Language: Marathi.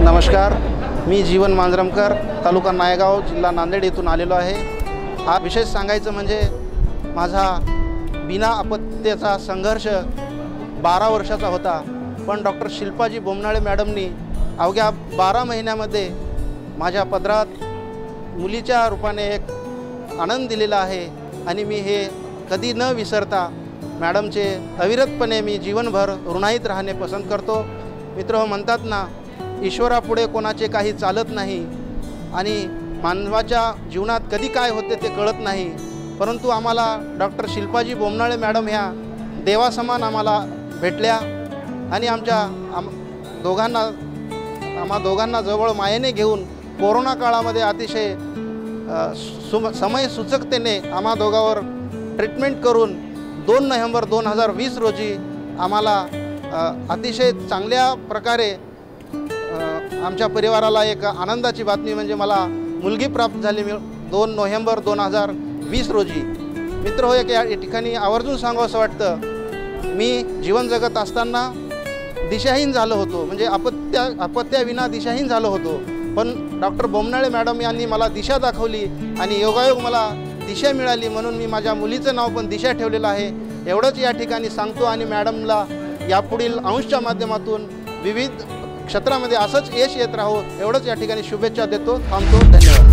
नमस्कार, मी जीवन मांजरमकर, तालुका नायगाव, जिल्हा नांदेड येथून आलेलो आहे। हा विशेष सांगायचं म्हणजे माझा बिना अपत्याचा संघर्ष 12 वर्षाचा होता, पण डॉक्टर शिल्पाजी बोमनाळे मॅडमनी अवघ्या 12 महिन्यामध्ये माझ्या पदरात मुलीच्या रूपाने एक आनंद दिलेला आहे आणि मी हे कधी न विसरता मॅडमचे अविरतपणे मी जीवनभर ऋणाईत राहणे पसंत करतो। मित्र म्हणतात ना, ईश्वरापुढे कोणाचे काही चालत नाही आणि मानवाच्या जीवनात कधी काय होते ते कळत नाही, परंतु आम्हाला डॉक्टर शिल्पाजी बोमनाळे मॅडम ह्या देवासमान आम्हाला भेटल्या आणि आम्हा दोघांना जवळ मायेने घेऊन कोरोना काळामध्ये अतिशय समय सूचकतेने आम्हा दोघांवर ट्रीटमेंट करून 2 नोव्हेंबर 2020 रोजी आम्हाला अतिशय चांगल्या प्रकारे आमच्या परिवाराला एक आनंदाची बातमी म्हणजे मला मुलगी प्राप्त झाली 2 नोव्हेंबर 2020 रोजी। मित्र हो, या ठिकाणी आवर्जून सांगावंसं वाटतं, मी जीवन जगत असताना दिशाहीन झालो होतो, म्हणजे अपत्याविना दिशाहीन झालो होतो, पण डॉक्टर बोमनाळे मॅडम यांनी मला दिशा दाखवली आणि योगायोग मला दिशा मिळाली, म्हणून मी माझ्या मुलीचं नाव पण दिशा ठेवलेलं आहे। एवढंच या ठिकाणी सांगतो आणि मॅडमला यापुढील अंशच्या माध्यमातून विविध क्षेत्रामध्ये असंच यश येत राहो एवढंच या ठिकाणी शुभेच्छा देतो। थांबतो। धन्यवाद।